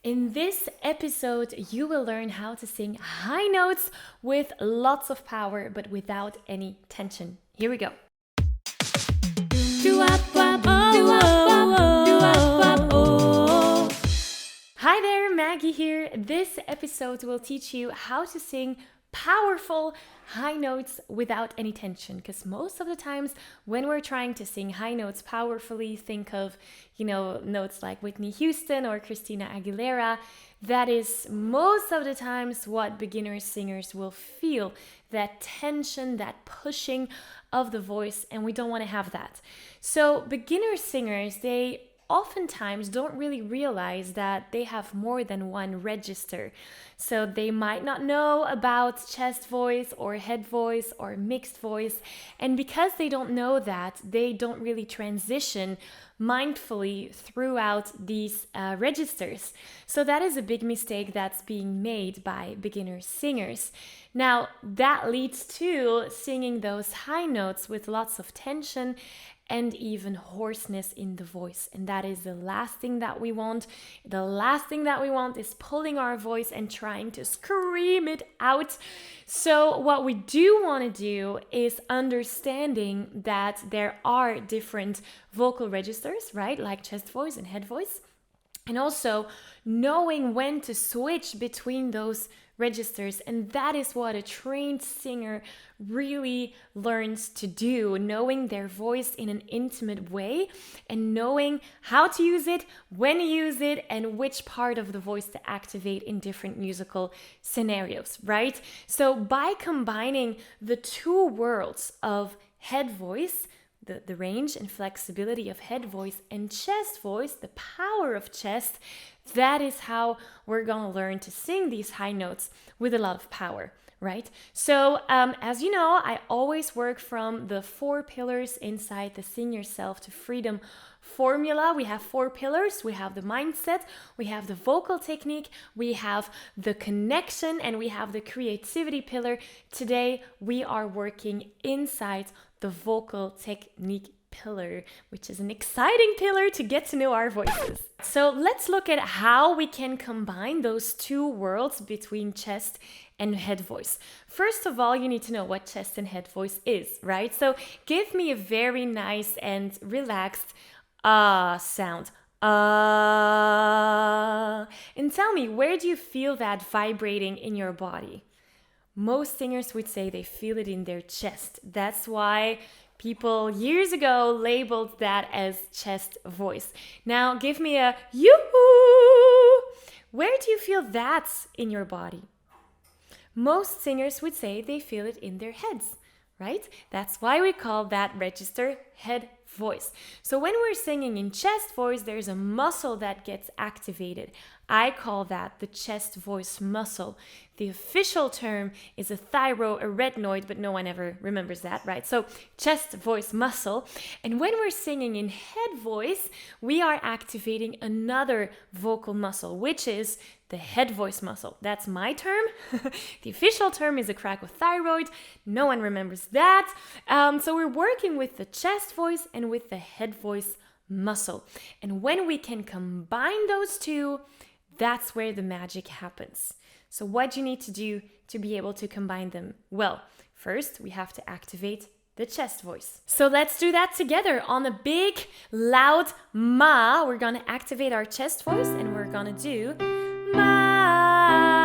In this episode, you will learn how to sing high notes with lots of power, but without any tension. Here we go. Hi there, Maggie here. This episode will teach you how to sing powerful high notes without any tension, because most of the times when we're trying to sing high notes powerfully, think of notes like Whitney Houston or Christina Aguilera. That is most of the times what beginner singers will feel, that tension, that pushing of the voice, and we don't want to have that. So beginner singers, they oftentimes don't really realize that they have more than one register. So they might not know about chest voice or head voice or mixed voice. And because they don't know that, they don't really transition mindfully throughout these registers. So that is a big mistake that's being made by beginner singers. Now, that leads to singing those high notes with lots of tension and even hoarseness in the voice. And that is the last thing that we want. The last thing that we want is pulling our voice and trying to scream it out. So what we do want to do is understanding that there are different vocal registers, right? Like chest voice and head voice. And also knowing when to switch between those registers. And that is what a trained singer really learns to do, knowing their voice in an intimate way and knowing how to use it, when to use it, and which part of the voice to activate in different musical scenarios, right? So by combining the two worlds of head voice, the range and flexibility of head voice, and chest voice, the power of chest, that is how we're going to learn to sing these high notes with a lot of power, right? So as you know, I always work from the 4 pillars inside the Sing Yourself to Freedom formula. We have 4 pillars. We have the mindset, we have the vocal technique, we have the connection, and we have the creativity pillar. Today, we are working inside the vocal technique pillar, which is an exciting pillar to get to know our voices. So let's look at how we can combine those two worlds between chest and head voice. First of all, you need to know what chest and head voice is, right? So give me a very nice and relaxed sound. And tell me, where do you feel that vibrating in your body? Most singers would say they feel it in their chest. That's why people years ago labeled that as chest voice. Now give me a yoo-hoo. Where do you feel that in your body? Most singers would say they feel it in their heads, right? That's why we call that register head voice. So when we're singing in chest voice, there's a muscle that gets activated. I call that the chest voice muscle. The official term is a thyroarytenoid, but no one ever remembers that, right? So chest voice muscle. And when we're singing in head voice, we are activating another vocal muscle, which is the head voice muscle. That's my term. The official term is a cricothyroid. No one remembers that. So we're working with the chest voice and with the head voice muscle. And when we can combine those two, that's where the magic happens. So what do you need to do to be able to combine them? Well, first we have to activate the chest voice. So let's do that together. On a big, loud ma, we're gonna activate our chest voice and we're gonna do ma.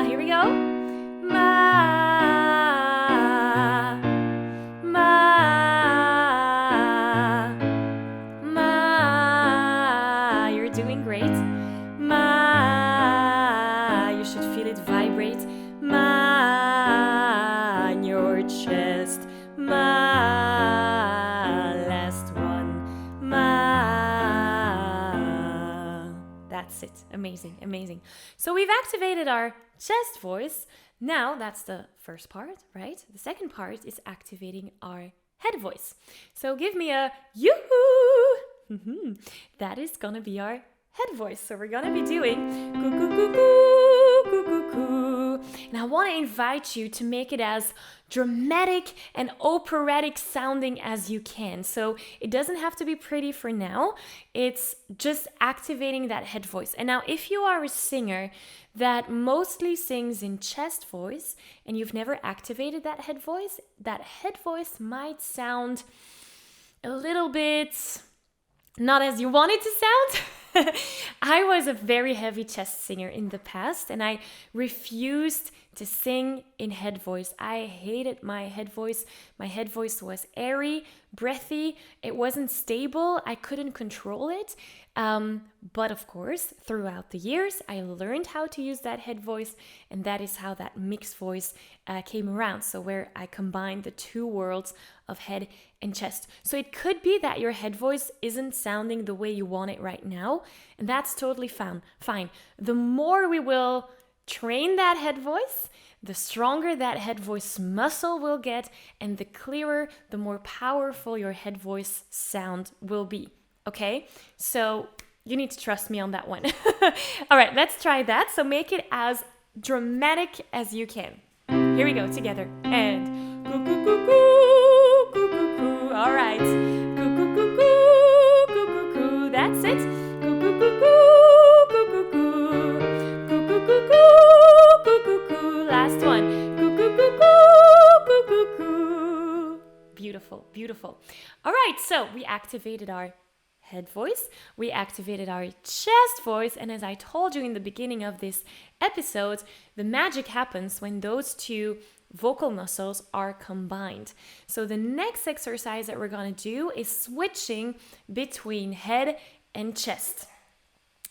Here we go. Ma, ma, ma. You're doing great. Ma, you should feel it vibrate. Ma, in your chest. Ma, last one. Ma. That's it. Amazing, amazing. So we've activated our chest voice. Now that's the first part, right? The second part is activating our head voice. So give me a yoo-hoo. That is gonna be our head voice. So we're gonna be doing coo coo coo coo coo coo coo. And I want to invite you to make it as dramatic and operatic sounding as you can. So it doesn't have to be pretty for now. It's just activating that head voice. And now if you are a singer that mostly sings in chest voice and you've never activated that head voice might sound a little bit not as you want it to sound. I was a very heavy chest singer in the past and I refused to sing in head voice. I hated my head voice. My head voice was airy, breathy. It wasn't stable. I couldn't control it. But of course, throughout the years, I learned how to use that head voice, and that is how that mixed voice came around. So where I combined the two worlds of head and chest. So it could be that your head voice isn't sounding the way you want it right now, and that's totally fine. The more we will train that head voice, the stronger that head voice muscle will get, and the clearer, the more powerful your head voice sound will be. Okay, so you need to trust me on that one. All right, let's try that. So make it as dramatic as you can. Here we go together. And coo coo coo coo coo coo coo. All right, coo coo coo coo coo coo coo. That's it. Coo coo coo coo coo coo coo. Coo coo coo coo coo coo coo. Last one. Coo coo coo coo coo coo coo. Beautiful, beautiful. All right, so we activated our head voice, we activated our chest voice, and as I told you in the beginning of this episode, the magic happens when those two vocal muscles are combined. So the next exercise that we're going to do is switching between head and chest.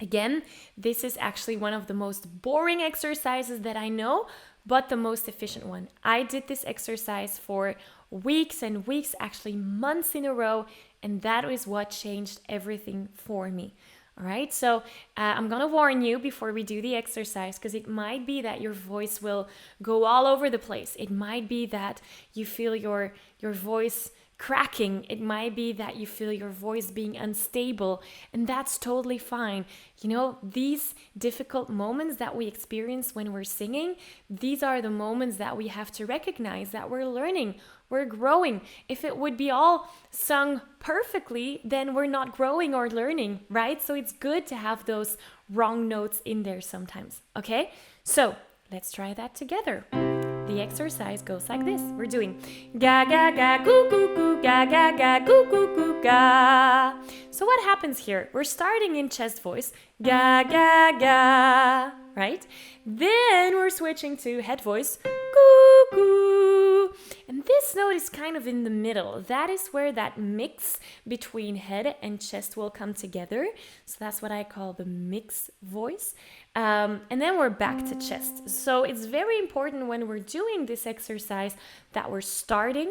Again, this is actually one of the most boring exercises that I know, but the most efficient one. I did this exercise for weeks and weeks, actually months in a row, and that is what changed everything for me. All right, so I'm gonna warn you before we do the exercise, because it might be that your voice will go all over the place. It might be that you feel your voice cracking. It might be that you feel your voice being unstable, and that's totally fine. You know, these difficult moments that we experience when we're singing, these are the moments that we have to recognize that we're learning, we're growing. If it would be all sung perfectly, then we're not growing or learning, right? So it's good to have those wrong notes in there sometimes, okay? So let's try that together. The exercise goes like this. We're doing ga ga ga goo goo goo ga ga ga goo goo goo ga. So what happens here? We're starting in chest voice, ga ga ga, right? Then we're switching to head voice, goo goo. And this note is kind of in the middle. That is where that mix between head and chest will come together. So that's what I call the mix voice. And then we're back to chest. So it's very important when we're doing this exercise that we're starting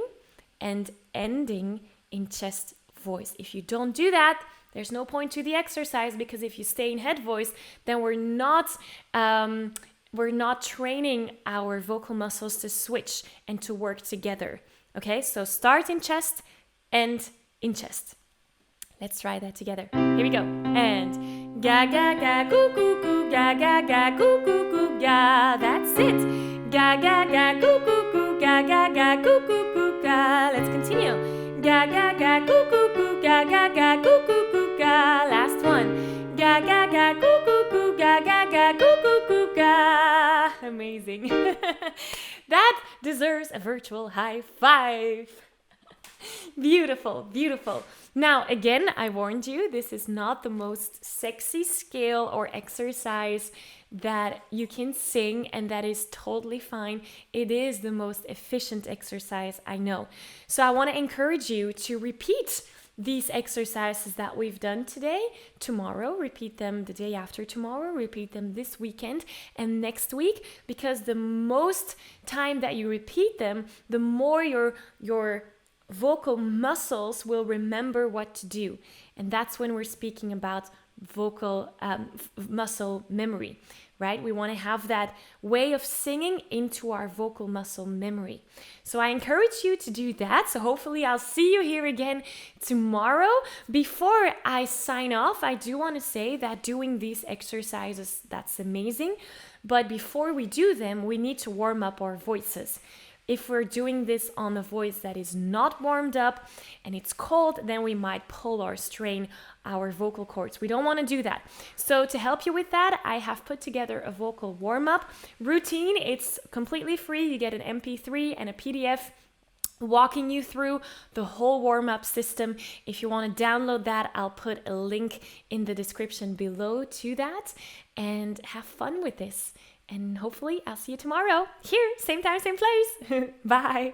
and ending in chest voice. If you don't do that, there's no point to the exercise, because if you stay in head voice, then we're not training our vocal muscles to switch and to work together. Okay, so start in chest, end in chest. Let's try that together. Here we go. And ga ga ga goo goo goo ga ga ga goo goo goo ga. That's it. Ga ga ga goo goo goo ga ga ga goo goo goo ga. Let's continue. Ga ga ga goo goo goo ga ga ga goo goo goo ga. Last one. Ga ga ga goo goo goo ga ga ga goo goo goo ga. Amazing. That deserves a virtual high five. Beautiful, beautiful. Now, again, I warned you, this is not the most sexy scale or exercise that you can sing, and that is totally fine. It is the most efficient exercise I know. So I want to encourage you to repeat these exercises that we've done today, tomorrow, repeat them the day after tomorrow, repeat them this weekend and next week, because the most time that you repeat them, the more your vocal muscles will remember what to do. And that's when we're speaking about vocal muscle memory, right? We want to have that way of singing into our vocal muscle memory. So I encourage you to do that. So hopefully I'll see you here again tomorrow. Before I sign off, I do want to say that doing these exercises, that's amazing. But before we do them, we need to warm up our voices. If we're doing this on a voice that is not warmed up and it's cold, then we might pull or strain our vocal cords. We don't want to do that. So to help you with that, I have put together a vocal warm-up routine. It's completely free. You get an MP3 and a PDF walking you through the whole warm-up system. If you want to download that, I'll put a link in the description below to that, and have fun with this. And hopefully I'll see you tomorrow here, same time, same place. Bye.